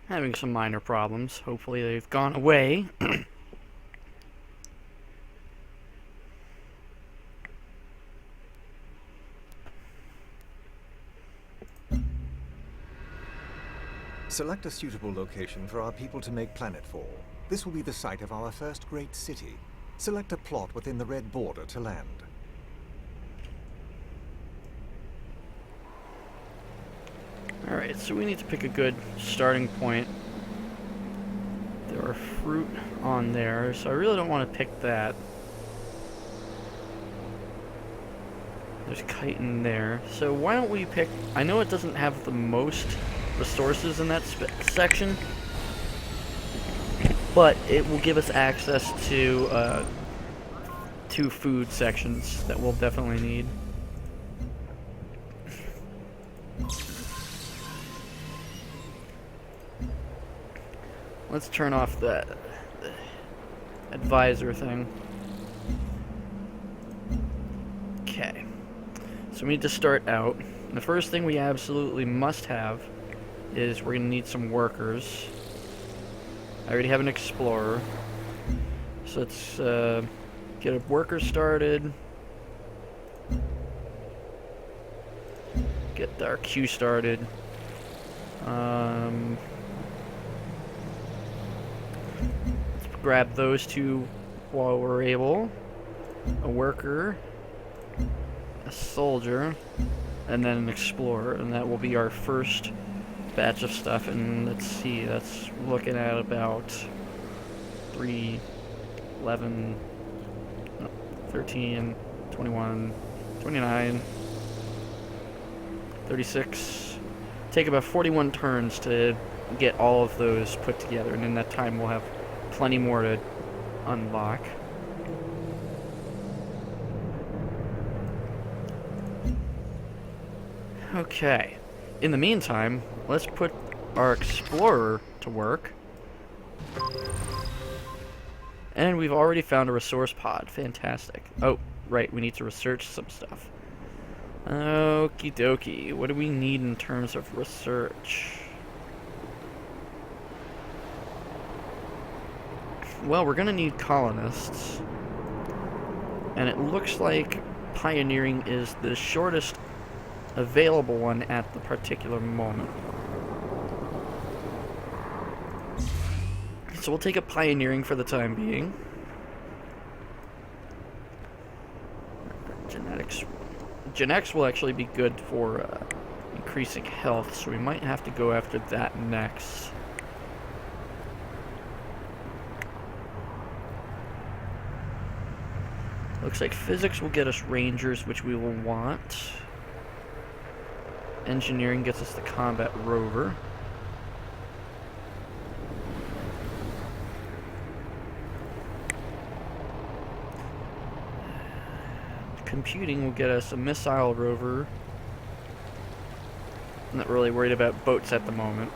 Having some minor problems. Hopefully they've gone away. Select a suitable location for our people to make planetfall. This will be the site of our first great city. Select a plot within the red border to land. Alright, so we need to pick a good starting point. There are fruit on there, so I really don't want to pick that. There's chitin there. So why don't we pick... I know it doesn't have the most resources in that section, but it will give us access to two food sections that we'll definitely need. Let's turn off the advisor thing. Okay. So we need to start out. The first thing we absolutely must have is we're going to need some workers. I already have an explorer. So let's get a worker started. Get our queue started. Let's grab those two while we're able. A worker, a soldier, and then an explorer, and that will be our first batch of stuff. And let's see, that's looking at about 3, 11, 13, 21, 29, 36. Take about 41 turns to get all of those put together, and in that time we'll have plenty more to unlock. Okay. In the meantime, let's put our explorer to work. And we've already found a resource pod. Fantastic. Oh, right, we need to research some stuff. Okie dokie. What do we need in terms of research? Well, we're gonna need colonists. And it looks like pioneering is the shortest available one at the particular moment. So we'll take a pioneering for the time being. Genetics will actually be good for increasing health, so we might have to go after that next. Looks like physics will get us rangers, which we will want. Engineering gets us the combat rover. Computing will get us a missile rover. I'm not really worried about boats at the moment.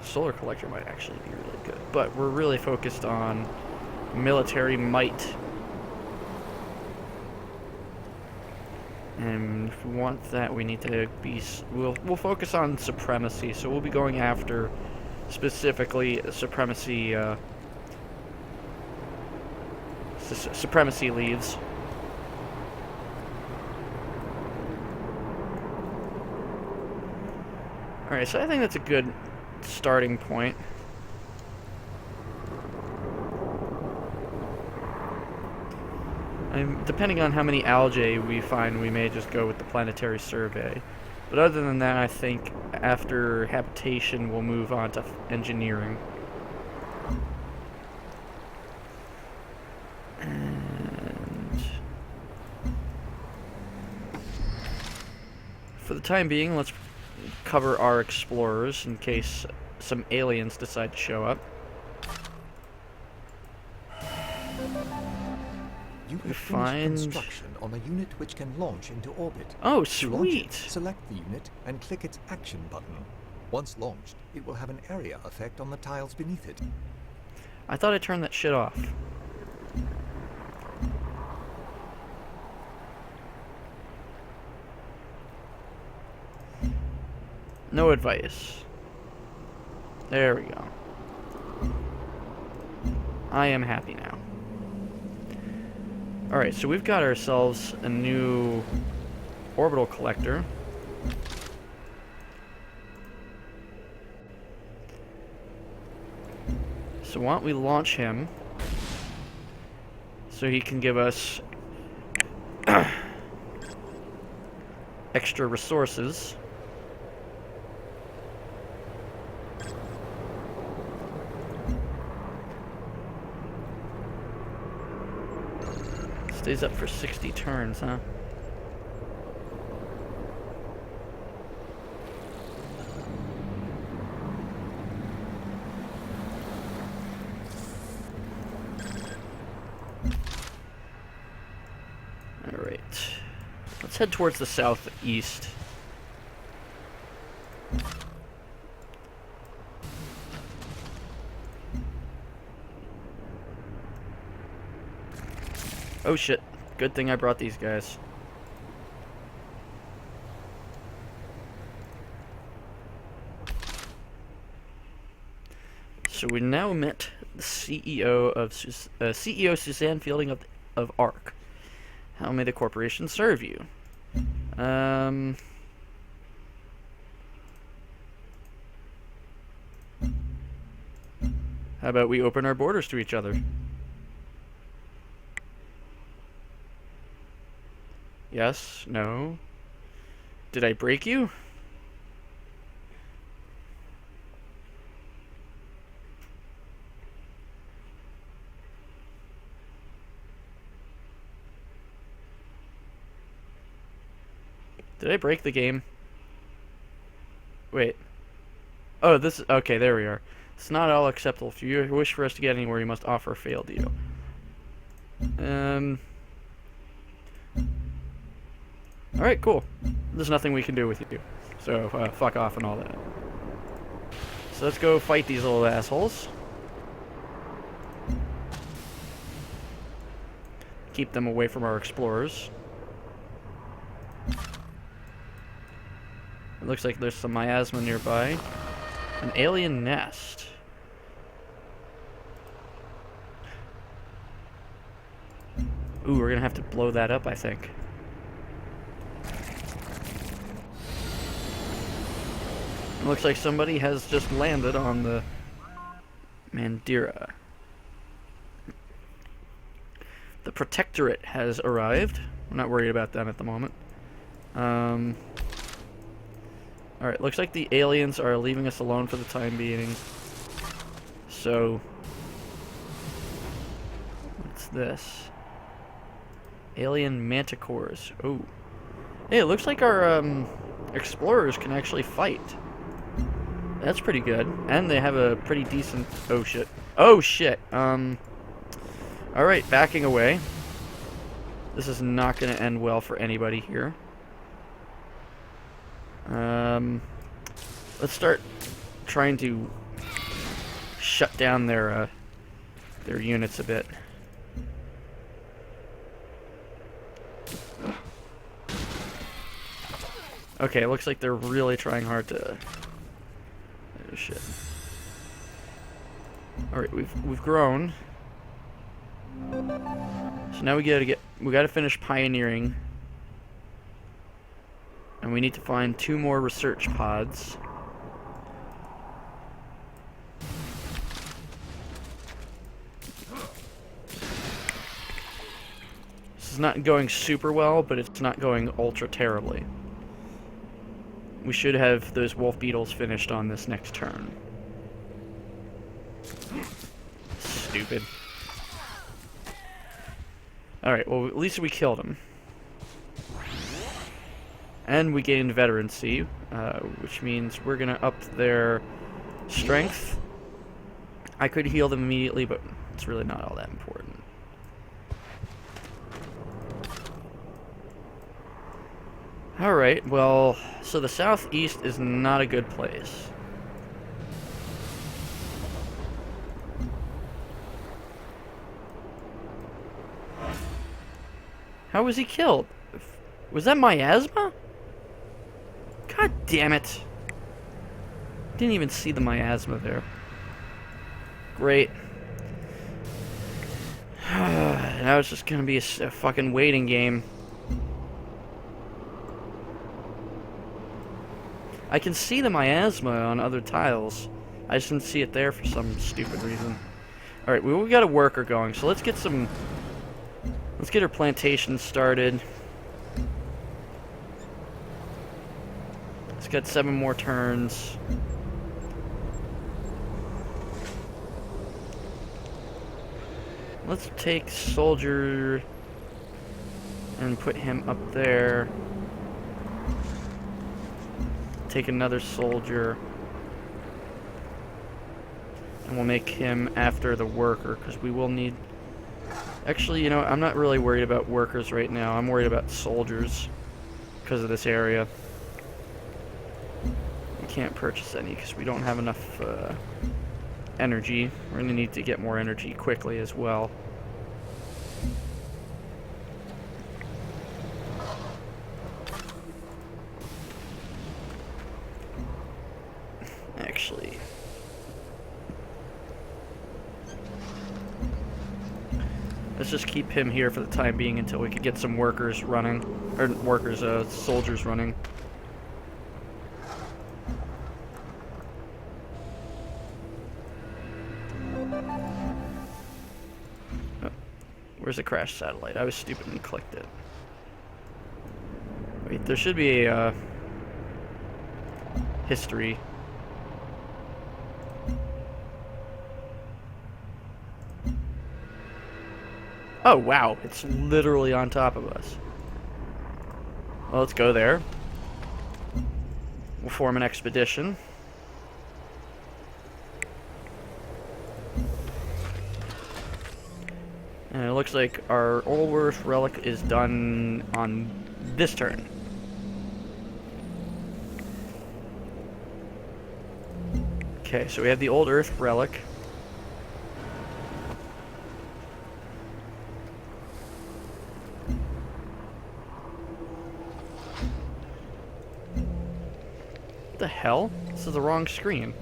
Solar collector might actually be really good, but we're really focused on military might. And if we want that, we need to be... We'll focus on supremacy, so we'll be going after specifically supremacy supremacy leads. Alright, so I think that's a good starting point. Depending on how many algae we find, we may just go with the planetary survey. But other than that, I think after habitation, we'll move on to engineering. And for the time being, let's cover our explorers in case some aliens decide to show up. You have find construction on a unit which can launch into orbit. Oh, To launch it, sweet! select the unit and click its action button. Once launched, it will have an area effect on the tiles beneath it. I thought I turned that shit off. No advice. There we go. I am happy now. Alright, so we've got ourselves a new orbital collector. So why don't we launch him so he can give us extra resources. Stays up for 60 turns, huh? Alright. Let's head towards the southeast. Oh shit. Good thing I brought these guys. So we now met the CEO of CEO Suzanne Fielding of ARC. How may the corporation serve you? How about we open our borders to each other? Yes? No? Did I break you? Did I break the game? Wait. Oh, this is... Okay, there we are. It's not all acceptable. If you wish for us to get anywhere, you must offer a fail deal. Alright, cool. There's nothing we can do with you. So, fuck off and all that. So let's go fight these little assholes. Keep them away from our explorers. It looks like there's some miasma nearby. An alien nest. Ooh, we're gonna have to blow that up, I think. It looks like somebody has just landed on the Mandira. The Protectorate has arrived. I'm not worried about them at the moment. Alright, looks like the aliens are leaving us alone for the time being. So... what's this? Alien manticores. Oh. Hey, it looks like our explorers can actually fight. That's pretty good. And they have a pretty decent... Oh, shit. Oh, shit. Alright, backing away. This is not going to end well for anybody here. Let's start trying to shut down their units a bit. Okay, it looks like they're really trying hard to... Oh, shit. Alright, we've grown. So now we gotta finish pioneering. And we need to find 2 more research pods. This is not going super well, but it's not going ultra terribly. We should have those wolf beetles finished on this next turn. Stupid. Alright, well, at least we killed him. And we gained veterancy, which means we're gonna up their strength. I could heal them immediately, but it's really not all that important. Alright, well, so the southeast is not a good place. How was he killed? Was that miasma? God damn it. Didn't even see the miasma there. Great. Now it's just gonna be a fucking waiting game. I can see the miasma on other tiles. I just didn't see it there for some stupid reason. Alright, we got a worker going, so let's get our plantation started. It's got 7 more turns. Let's take soldier and put him up there. Take another soldier. And we'll make him after the worker, because we will need... Actually, you know, I'm not really worried about workers right now. I'm worried about soldiers because of this area. We can't purchase any because we don't have enough energy. We're going to need to get more energy quickly as well. Actually... Let's just keep him here for the time being until we can get some workers running. Or soldiers running. Oh, where's the crash satellite? I was stupid and clicked it. Wait, there should be a history. Oh, wow. It's literally on top of us. Well, let's go there. We'll form an expedition. And it looks like our Old Earth relic is done on this turn. Okay, so we have the Old Earth relic. What the hell? This is the wrong screen.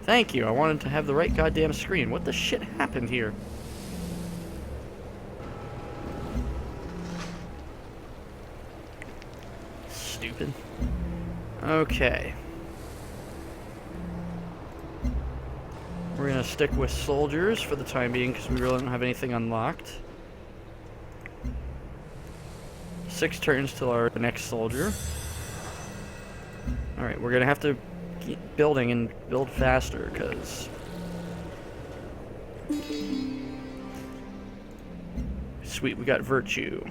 Thank you, I wanted to have the right goddamn screen. What the shit happened here? Stupid. Okay. We're gonna stick with soldiers for the time being because we really don't have anything unlocked. 6 turns till our next soldier. Alright, we're gonna have to keep building and build faster because sweet, we got virtue.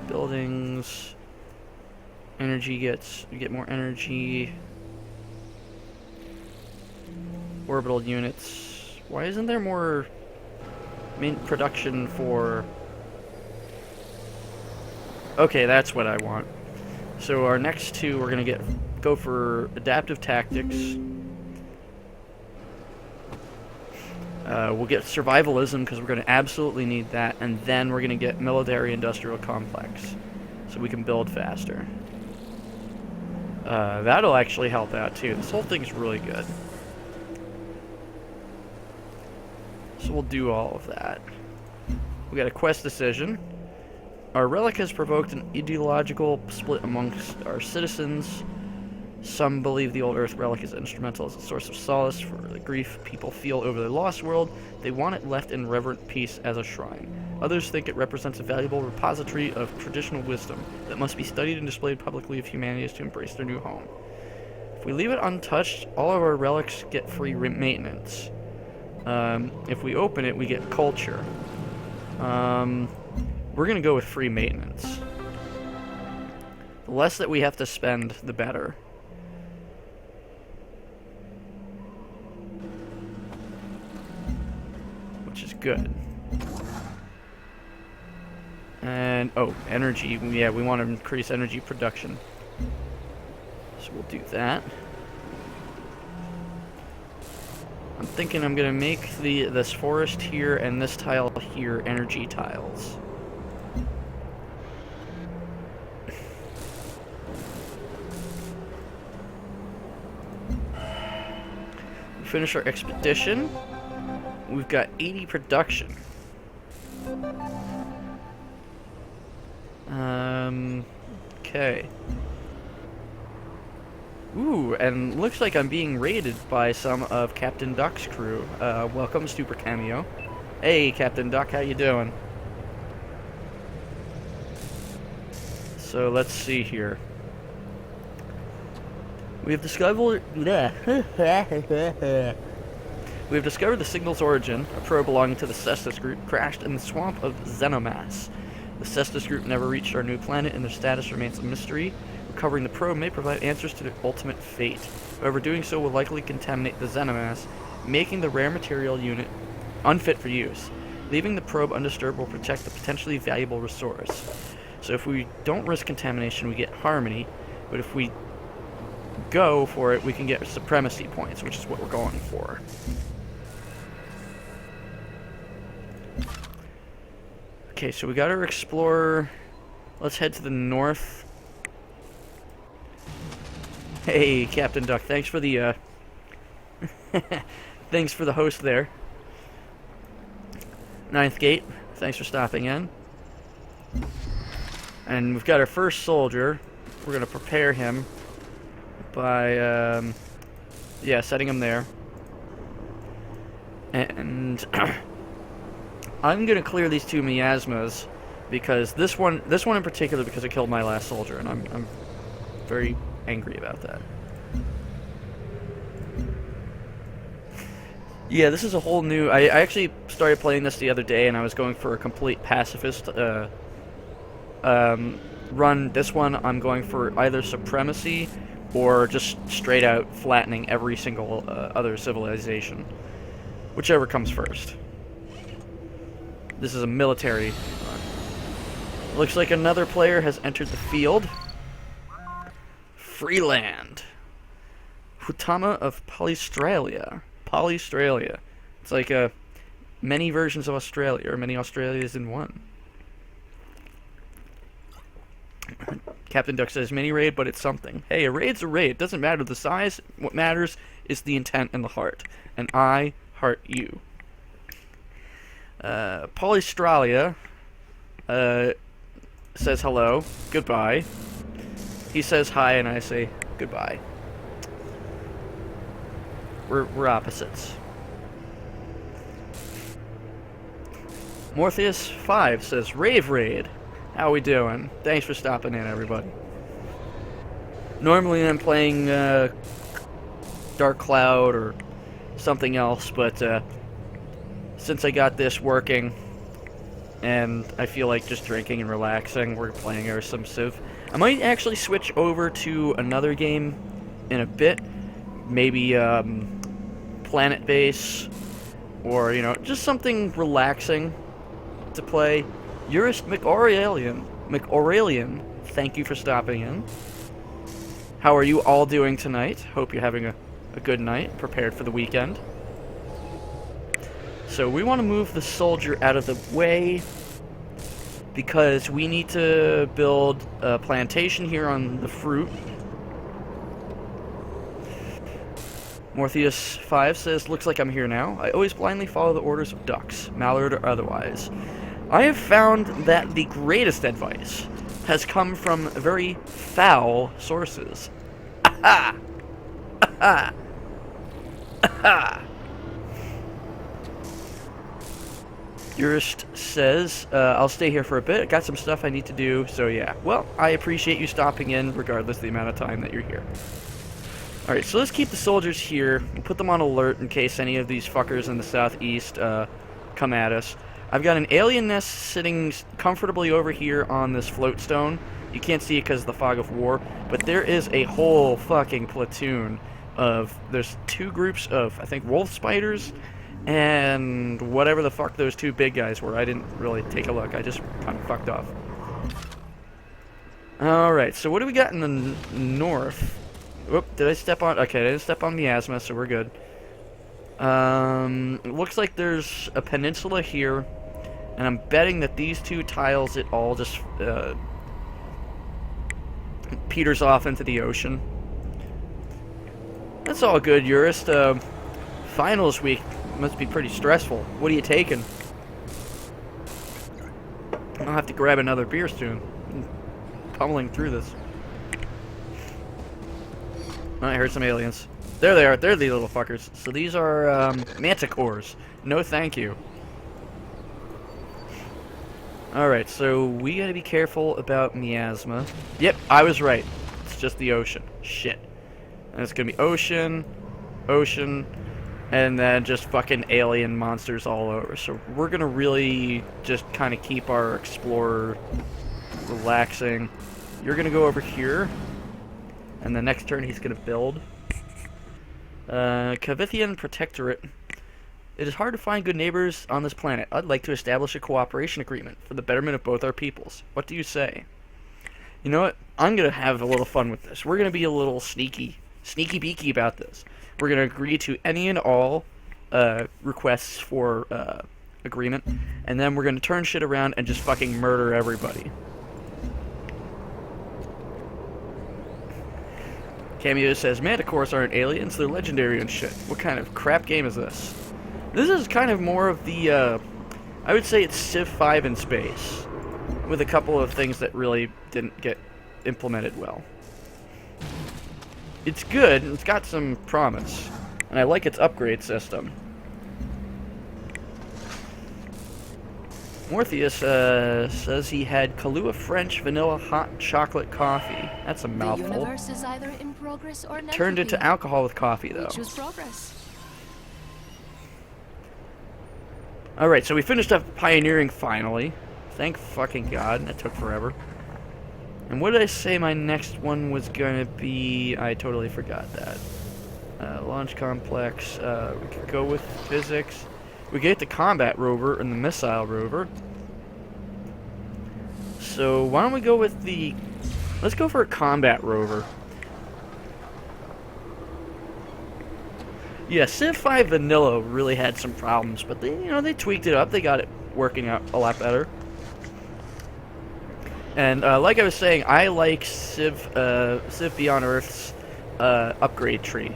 Buildings. Energy we get more energy. Orbital units. Why isn't there more main production for... Okay, that's what I want. So our next 2, we're gonna go for adaptive tactics. We'll get survivalism because we're gonna absolutely need that, and then we're gonna get military industrial complex, so we can build faster. That'll actually help out too. This whole thing's really good. So we'll do all of that. We got a quest decision. Our relic has provoked an ideological split amongst our citizens. Some believe the Old Earth relic is instrumental as a source of solace for the grief people feel over their lost world. They want it left in reverent peace as a shrine. Others think it represents a valuable repository of traditional wisdom that must be studied and displayed publicly if humanity is to embrace their new home. If we leave it untouched, all of our relics get free maintenance. If we open it, we get culture. We're gonna go with free maintenance. The less that we have to spend, the better. Which is good. And, oh, energy. Yeah, we want to increase energy production. So we'll do that. I'm thinking I'm gonna make this forest here and this tile here energy tiles. We finish our expedition. We've got 80 production. Okay. Ooh, and looks like I'm being raided by some of Captain Duck's crew. Welcome, Super Cameo. Hey, Captain Duck, how you doing? So let's see here. We have discovered we have discovered the signal's origin. A probe belonging to the Cestus group crashed in the swamp of Xenomass. The Cestus group never reached our new planet, and their status remains a mystery. Recovering the probe may provide answers to their ultimate fate. However, doing so will likely contaminate the Xenomass, making the rare material unit unfit for use. Leaving the probe undisturbed will protect the potentially valuable resource. So if we don't risk contamination, we get harmony, but if we go for it, we can get supremacy points, which is what we're going for. Okay, so we got our explorer. Let's head to the north. Hey, Captain Duck, thanks for the thanks for the host there. Ninth Gate, thanks for stopping in. And we've got our first soldier. We're gonna prepare him by yeah, setting him there. And I'm gonna clear these two miasmas because this one in particular, because I killed my last soldier, and I'm very angry about that. Yeah, this is a whole new... I actually started playing this the other day, and I was going for a complete pacifist run. This one, I'm going for either supremacy or just straight out flattening every single other civilization. Whichever comes first. This is a military run. Looks like another player has entered the field. Freeland. Hutama of Polystralia. Polystralia. It's like many versions of Australia, or many Australias in one. Captain Duck says, mini raid, but it's something. Hey, a raid's a raid. Doesn't matter the size. What matters is the intent and the heart. And I heart you. Polystralia says hello. Goodbye. He says hi, and I say goodbye. We're opposites. Morpheus 5 says, Rave Raid. How we doing? Thanks for stopping in, everybody. Normally I'm playing Dark Cloud or something else, but since I got this working and I feel like just drinking and relaxing, we're playing our some Civ. I might actually switch over to another game in a bit. Maybe Planet Base, or, you know, just something relaxing to play. Eurist McAurelian, thank you for stopping in. How are you all doing tonight? Hope you're having a good night, prepared for the weekend. So we want to move the soldier out of the way because we need to build a plantation here on the fruit. Morpheus 5 says, looks like I'm here now. I always blindly follow the orders of ducks, mallard or otherwise. I have found that the greatest advice has come from very foul sources. Aha! Aha! Aha! Eurist says, I'll stay here for a bit. I got some stuff I need to do, so yeah. Well, I appreciate you stopping in, regardless of the amount of time that you're here. Alright, so let's keep the soldiers here. We'll put them on alert in case any of these fuckers in the southeast come at us. I've got an alien nest sitting comfortably over here on this float stone. You can't see it because of the fog of war, but there is a whole fucking platoon of... There's two groups of, I think, wolf spiders and whatever the fuck those two big guys were. I didn't really take a look. I just kind of fucked off. Alright, so what do we got in the north? Whoop, did I step on... Okay, I didn't step on miasma, so we're good. It looks like there's a peninsula here, and I'm betting that these two tiles, it all just peters off into the ocean. That's all good, Eurist. Finals week must be pretty stressful. What are you taking? I'll have to grab another beer soon. I'm pummeling through this. Oh, I heard some aliens. There they are. They're the little fuckers. So these are manticores. No thank you. Alright, so we gotta be careful about miasma. Yep, I was right. It's just the ocean. Shit. And it's gonna be ocean, ocean, and then just fucking alien monsters all over. So we're gonna really just kind of keep our explorer relaxing. You're gonna go over here, and the next turn he's gonna build. Cavithian Protectorate. It is hard to find good neighbors on this planet. I'd like to establish a cooperation agreement for the betterment of both our peoples. What do you say? You know what? I'm gonna have a little fun with this. We're gonna be a little sneaky beaky about this. We're gonna agree to any and all requests for agreement, and then we're gonna turn shit around and just fucking murder everybody. Cameo says, Manticores aren't aliens, they're legendary and shit. What kind of crap game is this? This is kind of more of the, I would say it's Civ 5 in space, with a couple of things that really didn't get implemented well. It's good, and it's got some promise, and I like its upgrade system. Morpheus says he had Kahlua French vanilla hot chocolate coffee. That's a mouthful. The universe is either in progress or never Turned into be. alcohol with coffee, though. We choose progress. Alright, so we finished up pioneering finally. Thank fucking God. That took forever. And what did I say my next one was gonna be? I totally forgot that. Launch complex. We could go with physics. We get the combat rover and the missile rover. So why don't we go with the... Let's go for a combat rover. Yeah, Civ 5 Vanilla really had some problems, but they, they tweaked it up. They got it working out a lot better. And like I was saying, I like Civ Beyond Earth's upgrade tree.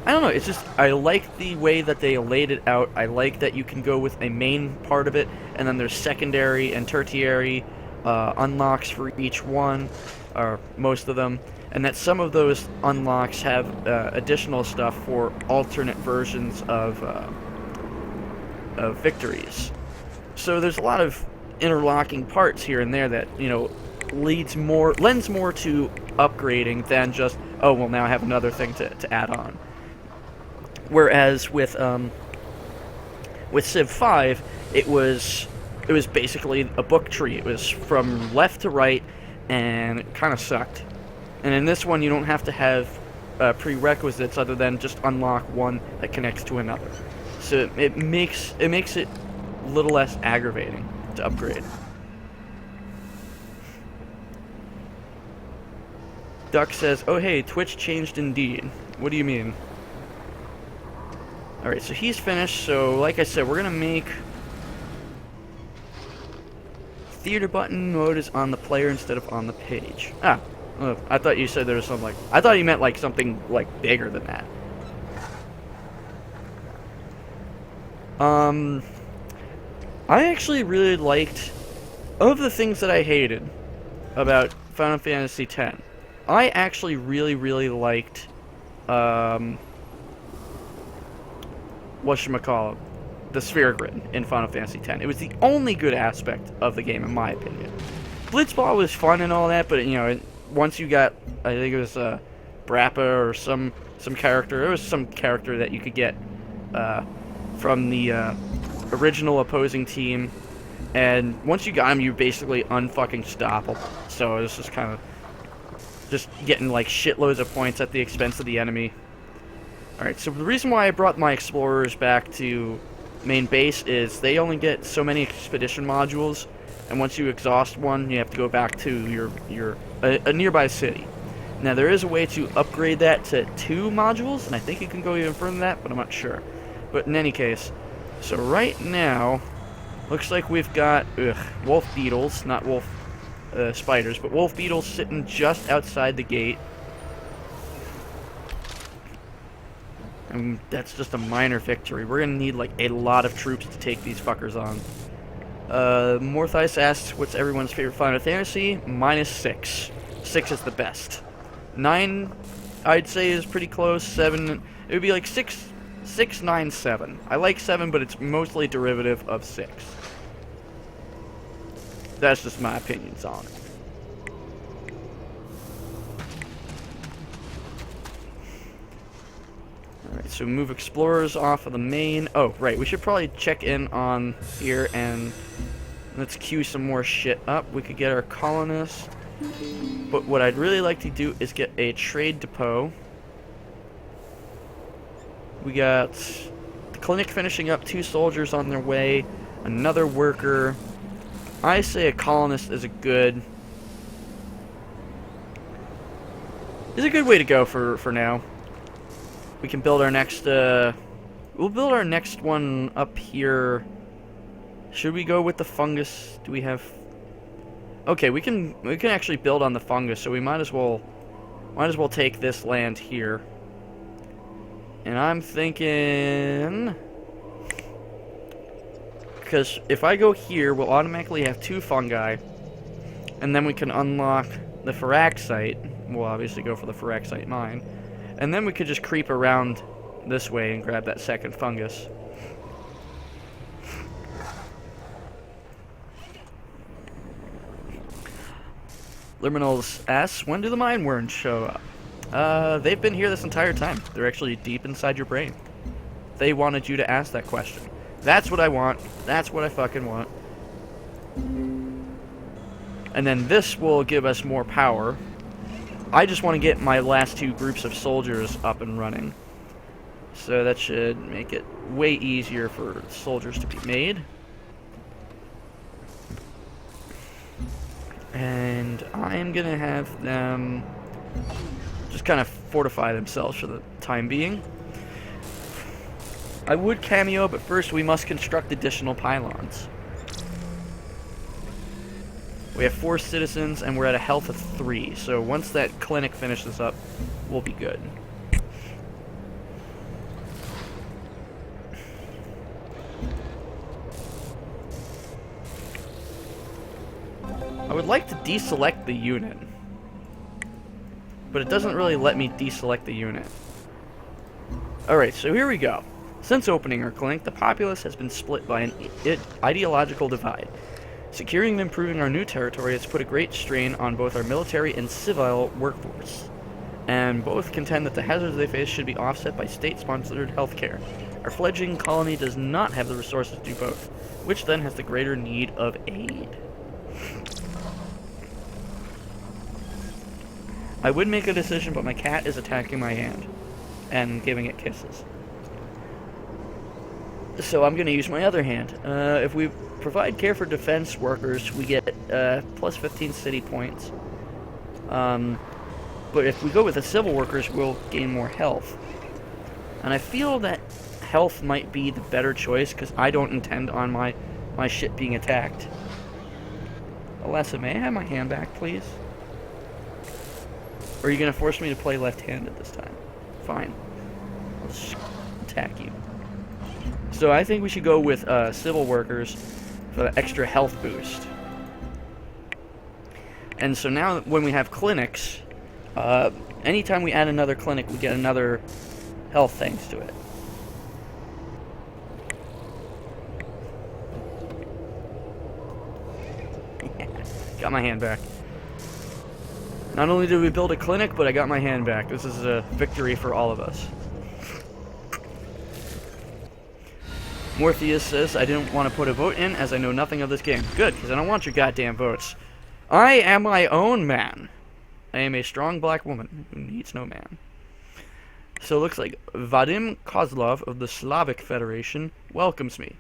I don't know, it's just, I like the way that they laid it out. I like that you can go with a main part of it, and then there's secondary and tertiary unlocks for each one, or most of them. And that some of those unlocks have additional stuff for alternate versions of victories. So there's a lot of interlocking parts here and there that, lends more to upgrading than just, oh, well, now I have another thing to add on. Whereas with Civ 5, it was basically a book tree. It was from left to right, and it kind of sucked. And in this one, you don't have to have prerequisites other than just unlock one that connects to another. So it makes it a little less aggravating to upgrade. Duck says, "Oh hey, Twitch changed indeed. What do you mean?" Alright, so he's finished. So like I said, we're gonna make theater button mode is on the player instead of on the page. Ah. I thought you said there was something I thought you meant like something like bigger than that. I actually really liked, of the things that I hated about Final Fantasy X, I actually really liked whatchamacallit, the sphere grid in Final Fantasy X. It was the only good aspect of the game in my opinion. Blitzball was fun and all that, but once you got, I think it was Brappa or some character. There was some character that you could get from the original opposing team, and once you got him, you basically unfucking stoppable. So it was just kind of just getting like shitloads of points at the expense of the enemy. All right, so the reason why I brought my explorers back to main base is they only get so many expedition modules. And once you exhaust one, you have to go back to a nearby city. Now, there is a way to upgrade that to 2 modules, and I think you can go even further than that, but I'm not sure. But in any case, so right now, looks like we've got wolf beetles, not wolf spiders, but wolf beetles sitting just outside the gate. And that's just a minor victory. We're gonna need like a lot of troops to take these fuckers on. Morthice asks, what's everyone's favorite Final Fantasy? -6. 6 is the best. 9, I'd say, is pretty close. 7, it would be like 6, 9, 7. I like 7, but it's mostly derivative of 6. That's just my opinions on it. Alright, so move explorers off of the main. Oh, right, we should probably check in on here and let's queue some more shit up. We could get our colonists. But what I'd really like to do is get a trade depot. We got the clinic finishing up, 2 soldiers on their way, another worker. I say a colonist is a good way to go for now. We can build our next we'll build our next one up here. Should we go with the fungus? Do we have... Okay, we can actually build on the fungus, so we might as well take this land here. And I'm thinking, because if I go here, we'll automatically have 2 fungi, and then we can unlock the Firaxite. We'll obviously go for the Firaxite mine, and then we could just creep around this way and grab that second fungus. Liminals asks, when do the mine worms show up? They've been here this entire time. They're actually deep inside your brain. They wanted you to ask that question. That's what I want. That's what I fucking want. And then this will give us more power. I just want to get my last 2 groups of soldiers up and running. So that should make it way easier for soldiers to be made. And I am going to have them just kind of fortify themselves for the time being. I would cameo, but first we must construct additional pylons. We have 4 citizens, and we're at a health of 3. So once that clinic finishes up, we'll be good. I would like to deselect the unit, but it doesn't really let me deselect the unit. Alright, so here we go. Since opening our clinic, the populace has been split by an ideological divide. Securing and improving our new territory has put a great strain on both our military and civil workforce, and both contend that the hazards they face should be offset by state-sponsored healthcare. Our fledgling colony does not have the resources to do both, which then has the greater need of aid. I would make a decision, but my cat is attacking my hand and giving it kisses. So I'm going to use my other hand. If we provide care for defense workers, we get plus 15 city points. But if we go with the civil workers, we'll gain more health. And I feel that health might be the better choice, because I don't intend on my shit being attacked. Alessa, may I have my hand back, please? Or are you going to force me to play left-handed this time? Fine. I'll just attack you. So I think we should go with civil workers for the extra health boost. And so now when we have clinics, anytime we add another clinic, we get another health thanks to it. Got my hand back. Not only did we build a clinic, but I got my hand back. This is a victory for all of us. Morpheus says, I didn't want to put a vote in as I know nothing of this game. Good, because I don't want your goddamn votes. I am my own man. I am a strong black woman who needs no man. So it looks like Vadim Kozlov of the Slavic Federation welcomes me.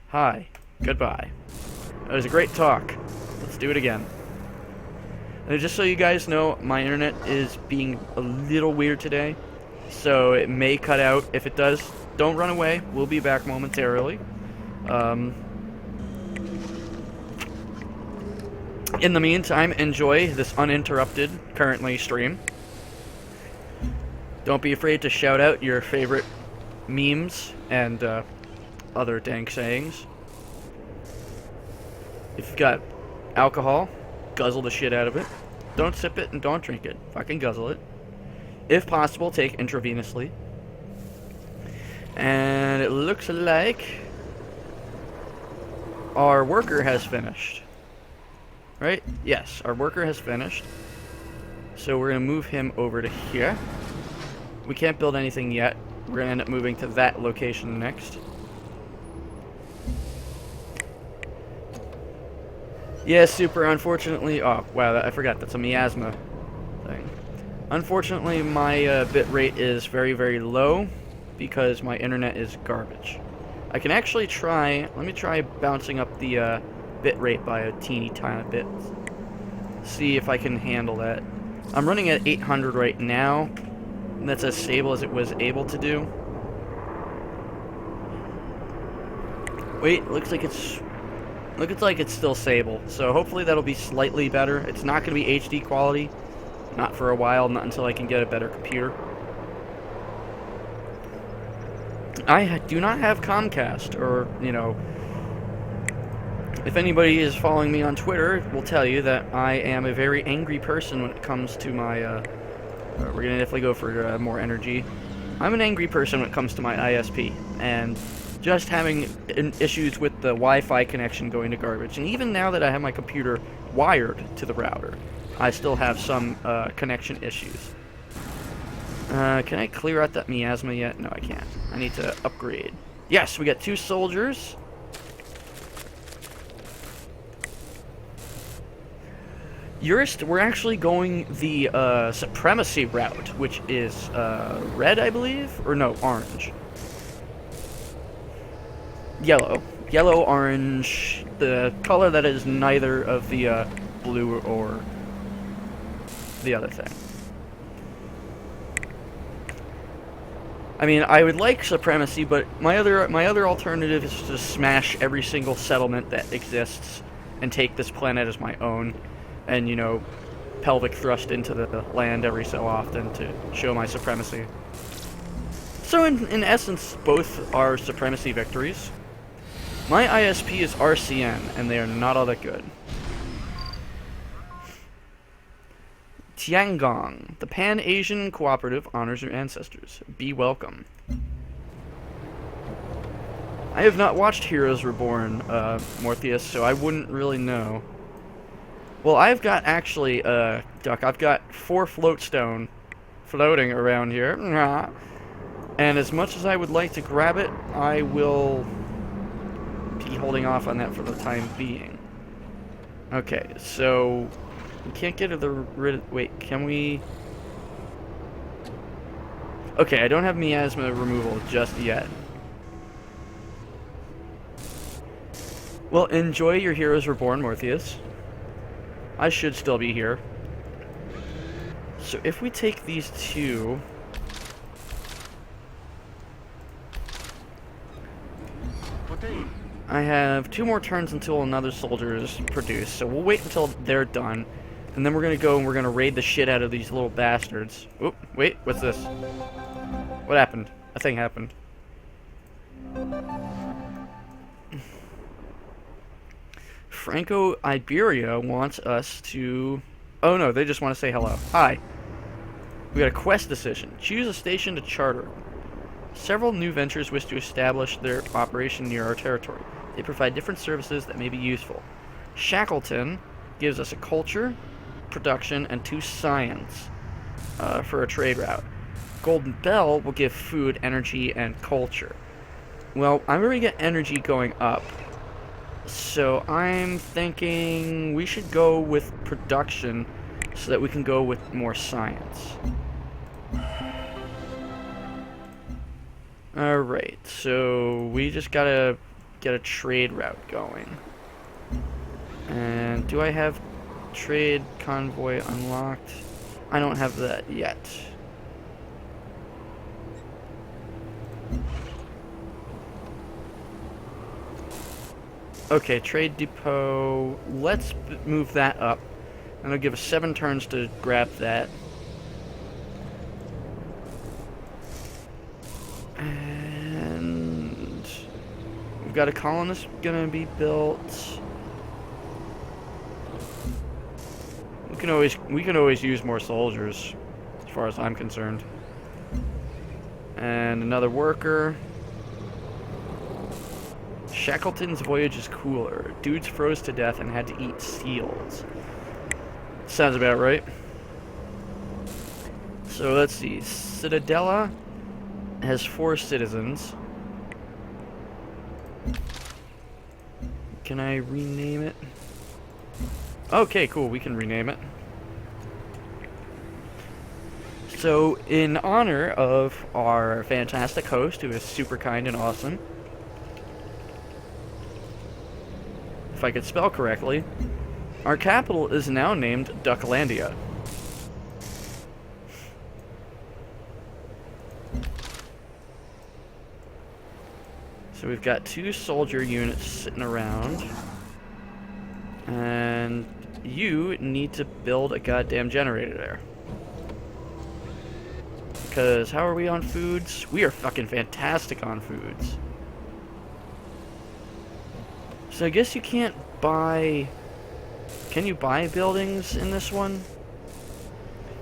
Hi. Goodbye. That was a great talk. Let's do it again. And just so you guys know, my internet is being a little weird today, so it may cut out. If it does, don't run away. We'll be back momentarily. In the meantime, enjoy this uninterrupted, currently, stream. Don't be afraid to shout out your favorite memes and other dank sayings. If you've got alcohol, guzzle the shit out of it. Don't sip it and don't drink it. Fucking guzzle it. If possible, take intravenously. And it looks like our worker has finished. Right? Yes, our worker has finished. So we're going to move him over to here. We can't build anything yet. We're going to end up moving to that location next. Yeah, super. Unfortunately... Oh, wow, I forgot. That's a miasma thing. Unfortunately, my bit rate is very, very low because my internet is garbage. I can actually try... Let me try bouncing up the bit rate by a teeny tiny bit. See if I can handle that. I'm running at 800 right now. And that's as stable as it was able to do. Wait, looks like it's still stable. So hopefully that'll be slightly better. It's not going to be HD quality. Not for a while, not until I can get a better computer. I do not have Comcast, or, you know, if anybody is following me on Twitter, will tell you that I am a very angry person when it comes to my, we're going to definitely go for more energy. I'm an angry person when it comes to my ISP, and just having issues with the Wi-Fi connection going to garbage. And even now that I have my computer wired to the router, I still have some connection issues. Can I clear out that miasma yet? No, I can't. I need to upgrade. Yes, we got 2 soldiers. We're actually going the supremacy route, which is red, I believe? Or no, orange. Yellow. Yellow, orange, the color that is neither of the blue or the other thing. I mean, I would like supremacy, but my other alternative is to smash every single settlement that exists and take this planet as my own. And, you know, pelvic thrust into the land every so often to show my supremacy. So in essence, both are supremacy victories. My ISP is RCN, and they are not all that good. Tiangong, the Pan-Asian Cooperative honors your ancestors. Be welcome. I have not watched Heroes Reborn, Morpheus, so I wouldn't really know. Well, I've got actually, Duck, I've got 4 floatstone floating around here. And as much as I would like to grab it, I will be holding off on that for the time being. Okay, so we can't get to the wait, can we? Okay, I don't have miasma removal just yet. Well, enjoy your Heroes Reborn, Morpheus. I should still be here. So if we take these 2... I have 2 more turns until another soldier is produced, so we'll wait until they're done. And then we're going to go and we're going to raid the shit out of these little bastards. Oop, wait, what's this? What happened? A thing happened. Franco Iberia wants us to... Oh no, they just want to say hello. Hi. We got a quest decision. Choose a station to charter. Several new ventures wish to establish their operation near our territory. They provide different services that may be useful. Shackleton gives us a culture, production, and 2 science for a trade route. Golden Bell will give food, energy, and culture. Well, I'm going to get energy going up. So I'm thinking we should go with production so that we can go with more science. Alright, so we just gotta get a trade route going. And do I have trade convoy unlocked? I don't have that yet. Okay, trade depot. Let's move that up. And I'll give us 7 turns to grab that. And we've got a colonist gonna be built. We can always use more soldiers, as far as I'm concerned. And another worker. Shackleton's voyage is cooler. Dudes froze to death and had to eat seals. Sounds about right. So let's see. Citadella has 4 citizens. Can I rename it? Okay, cool. We can rename it. So, in honor of our fantastic host, who is super kind and awesome, if I could spell correctly, our capital is now named Ducklandia. So we've got 2 soldier units sitting around, and you need to build a goddamn generator there. Because how are we on foods? We are fucking fantastic on foods. So I guess you can't buy... Can you buy buildings in this one?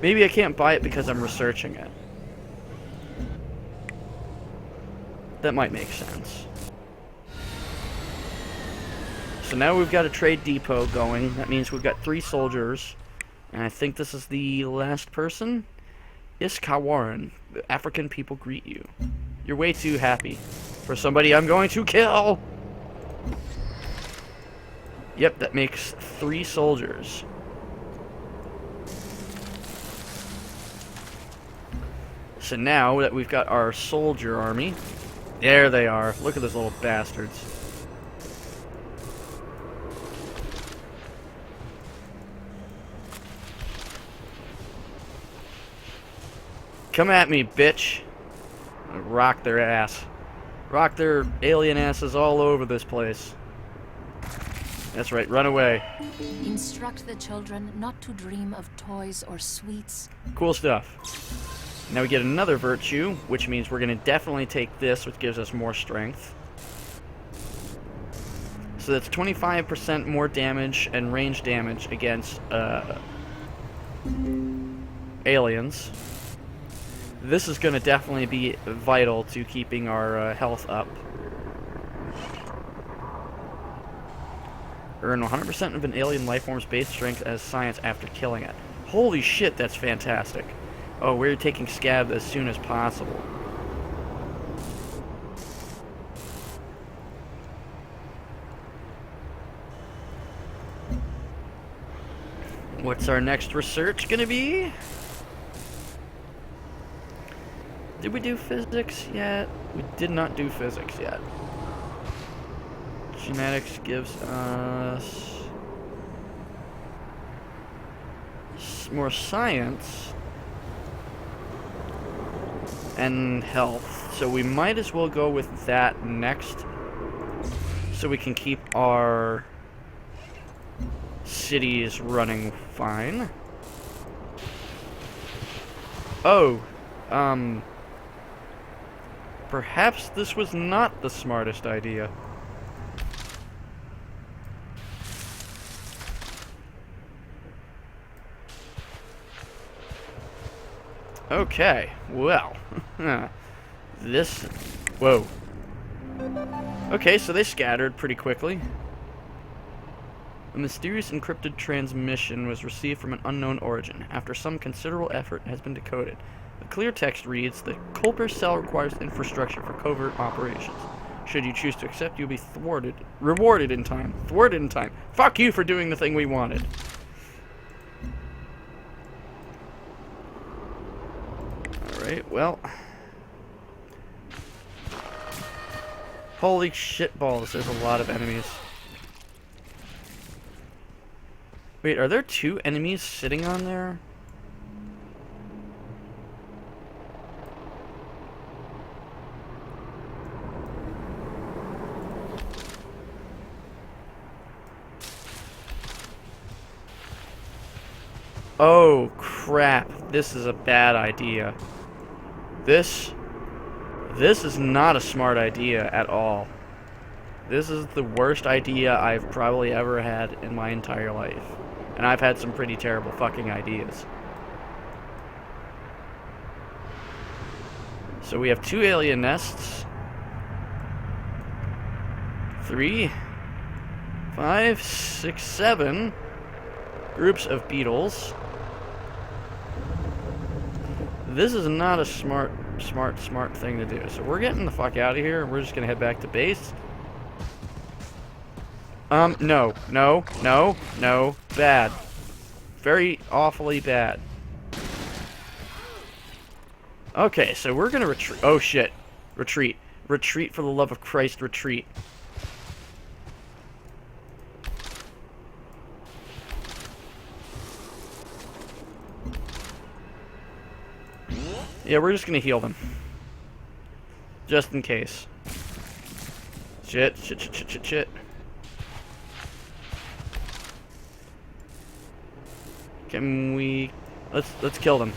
Maybe I can't buy it because I'm researching it. That might make sense. So now we've got a trade depot going. That means we've got 3 soldiers. And I think this is the last person? Iskawaran. The African people greet you. You're way too happy for somebody I'm going to kill! Yep, that makes 3 soldiers. So now that we've got our soldier army, there they are. Look at those little bastards. Come at me, bitch. Rock their ass. Rock their alien asses all over this place. That's right, run away. Instruct the children not to dream of toys or sweets. Cool stuff. Now we get another virtue, which means we're going to definitely take this, which gives us more strength. So that's 25% more damage and range damage against aliens. This is going to definitely be vital to keeping our health up. Earn 100% of an alien lifeform's base strength as science after killing it. Holy shit, that's fantastic. Oh, we're taking scab as soon as possible. What's our next research gonna be? Did we do physics yet? We did not do physics yet. Genetics gives us more science and health, so we might as well go with that next, so we can keep our cities running fine. Oh, perhaps this was not the smartest idea. Okay, well, this, whoa. Okay, so they scattered pretty quickly. A mysterious encrypted transmission was received from an unknown origin. After some considerable effort, it has been decoded. The clear text reads, "The Culper cell requires infrastructure for covert operations. Should you choose to accept, you'll be rewarded in time. Thwarted in time. Fuck you for doing the thing we wanted." Alright, well. Holy shit balls, there's a lot of enemies. Wait, are there 2 enemies sitting on there? Oh, crap. This is a bad idea. This is not a smart idea at all. This is the worst idea I've probably ever had in my entire life. And I've had some pretty terrible fucking ideas. So we have 2 alien nests. 3, 5, 6, 7 groups of beetles. This is not a smart thing to do. So we're getting the fuck out of here. We're just gonna head back to base. No. Bad. Very awfully bad. Okay, so we're gonna retreat. Oh shit. Retreat. Retreat, for the love of Christ, retreat. Yeah, we're just gonna heal them. Just in case. Shit. Can we... Let's kill them.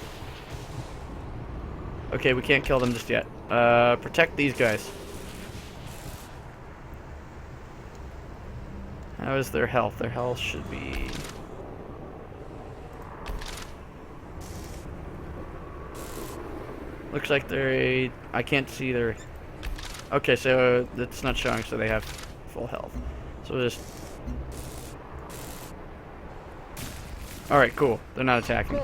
Okay, we can't kill them just yet. Protect these guys. How is their health? Their health should be... Looks like they're... I can't see their... Okay, so it's not showing, so they have full health. So just... Alright, cool. They're not attacking.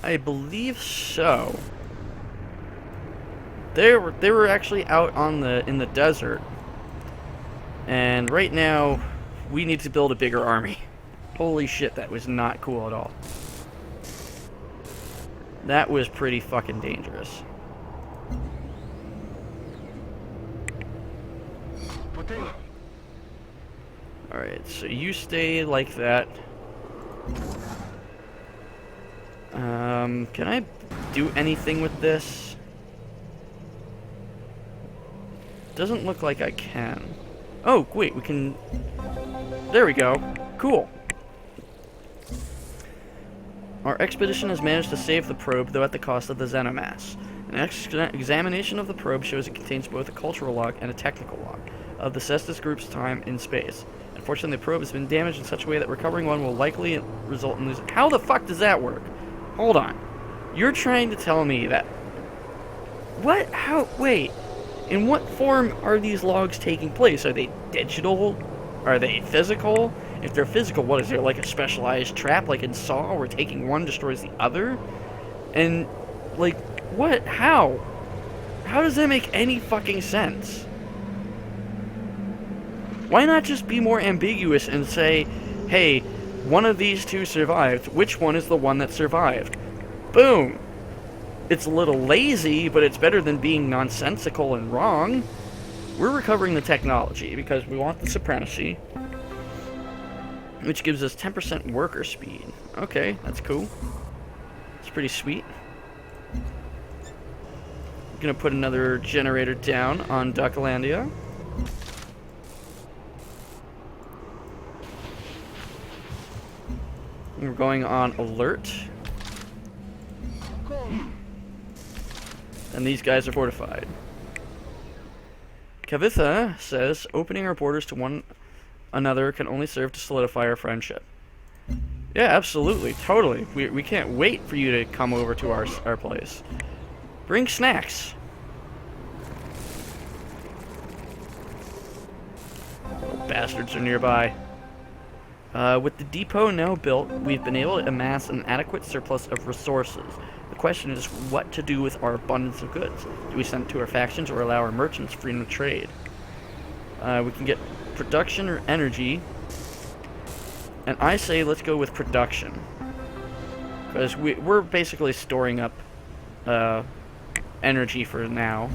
I believe so. They were actually out on in the desert, and right now we need to build a bigger army. Holy shit, that was not cool at all. That was pretty fucking dangerous. Alright, so you stay like that. Can I do anything with this? Doesn't look like I can. Oh, wait, we can... There we go. Cool. Our expedition has managed to save the probe, though at the cost of the Xenomass. An examination of the probe shows it contains both a cultural log and a technical log of the Cestus group's time in space. Unfortunately, the probe has been damaged in such a way that recovering one will likely result in losing... How the fuck does that work? Hold on. You're trying to tell me that... What? How? Wait. In what form are these logs taking place? Are they digital? Are they physical? If they're physical, what is there, like a specialized trap like in Saw where taking one destroys the other? And, like, what? How? How does that make any fucking sense? Why not just be more ambiguous and say, hey, one of these two survived. Which one is the one that survived? Boom. It's a little lazy, but it's better than being nonsensical and wrong. We're recovering the technology because we want the supremacy, which gives us 10% worker speed. Okay, that's cool. It's pretty sweet. I'm gonna put another generator down on Ducklandia. We're going on alert. And these guys are fortified. Kavitha says, opening our borders to one another can only serve to solidify our friendship. Yeah, absolutely, totally. We can't wait for you to come over to our place. Bring snacks. Little bastards are nearby. With the depot now built, we've been able to amass an adequate surplus of resources. The question is what to do with our abundance of goods. Do we send it to our factions or allow our merchants freedom of trade? We can get production or energy. And I say let's go with production. Because we're basically storing up energy for now.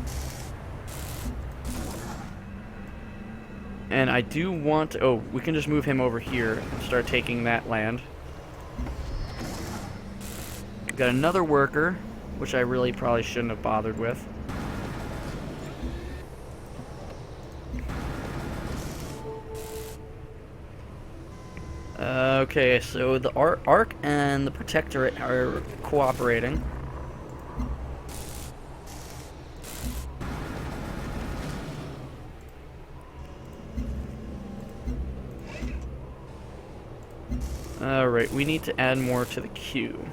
And I do want to... Oh, we can just move him over here and start taking that land. Got another worker, which I really probably shouldn't have bothered with. Okay, so the Ark and the Protectorate are cooperating. Alright, we need to add more to the queue.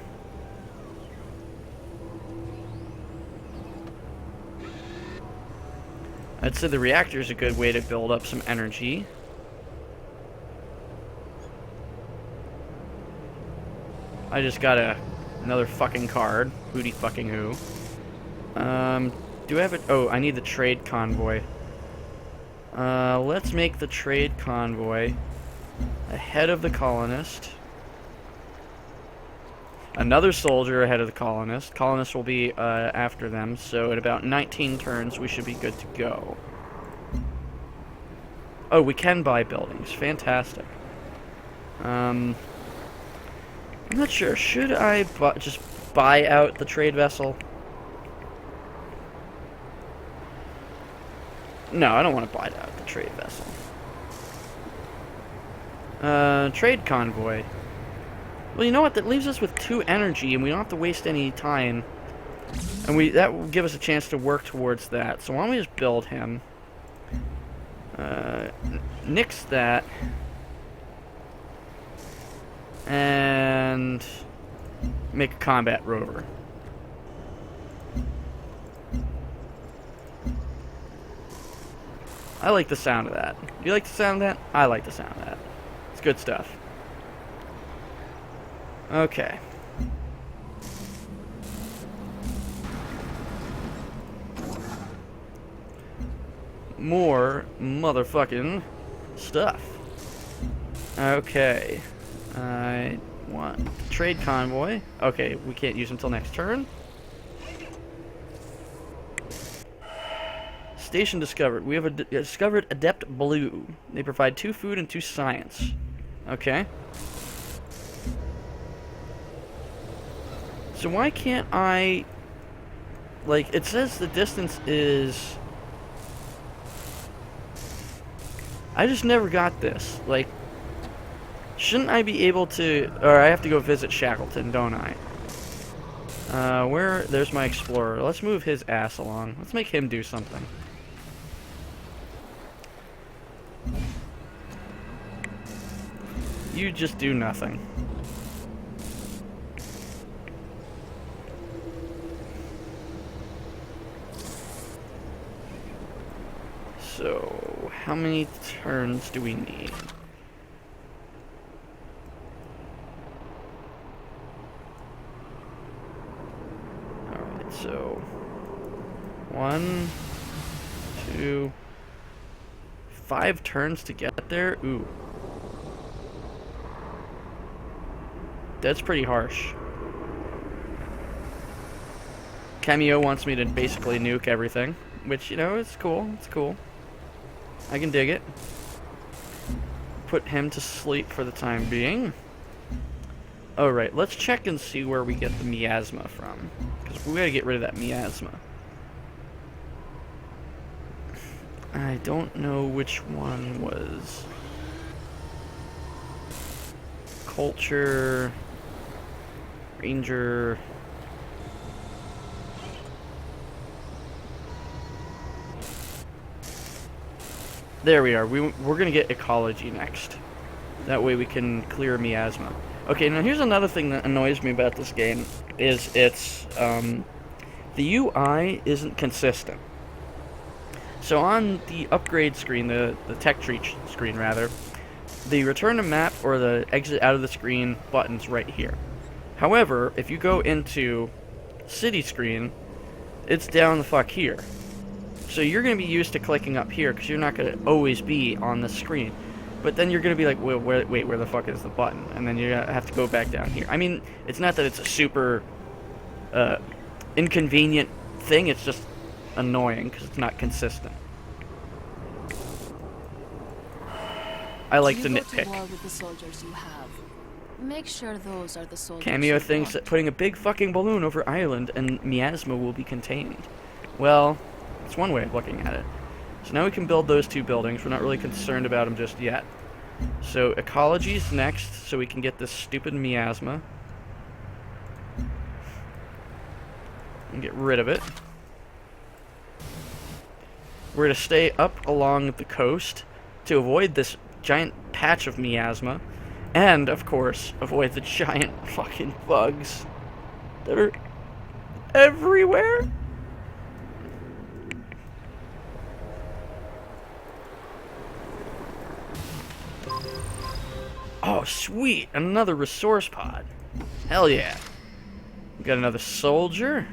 I'd say the reactor is a good way to build up some energy. I just got another fucking card. Hootie fucking who. Do I have it? Oh, I need the trade convoy. Let's make the trade convoy ahead of the colonist. Another soldier ahead of the colonist. Colonist will be after them, so in about 19 turns we should be good to go. Oh, we can buy buildings. Fantastic. I'm not sure. Should I just buy out the trade vessel? No, I don't want to buy out the trade vessel. Trade convoy. Well, you know what? That leaves us with 2 energy, and we don't have to waste any time. And that will give us a chance to work towards that. So why don't we just build him? Nix that. And make a combat rover. I like the sound of that. You like the sound of that? I like the sound of that. It's good stuff. Okay. More motherfucking stuff. Okay. I want trade convoy. Okay, we can't use until next turn. Station discovered. We have discovered Adept Blue. They provide 2 food and 2 science. Okay. So why can't I... Like, it says the distance is... I just never got this. Like, shouldn't I be able to... Or I have to go visit Shackleton, don't I? There's my explorer. Let's move his ass along. Let's make him do something. You just do nothing. So, how many turns do we need? Alright, so 1, 2, 5 turns to get there? Ooh. That's pretty harsh. Cameo wants me to basically nuke everything, which, you know, it's cool. It's cool. I can dig it. Put him to sleep for the time being. Alright, let's check and see where we get the miasma from. Because we gotta get rid of that miasma. I don't know which one was... Culture... Ranger... There we are. We're going to get ecology next. That way we can clear miasma. Okay, now here's another thing that annoys me about this game. Is it's... the UI isn't consistent. So on the upgrade screen, the tech tree screen rather, the return to map or the exit out of the screen button's right here. However, if you go into city screen, it's down the fuck here. So you're going to be used to clicking up here because you're not going to always be on the screen. But then you're going to be like, wait, where the fuck is the button? And then you have to go back down here. I mean, it's not that it's a super inconvenient thing, it's just annoying because it's not consistent. I like to nitpick. War with the soldiers you have. Make sure those are the soldiers. Cameo you thinks that want. putting a big fucking balloon over Ireland and miasma will be contained. Well, it's one way of looking at it. So now we can build those 2 buildings. We're not really concerned about them just yet. So ecology's next, so we can get this stupid miasma. And get rid of it. We're going to stay up along the coast to avoid this giant patch of miasma. And, of course, avoid the giant fucking bugs that are everywhere. Oh, sweet! Another resource pod. Hell yeah. We got another soldier.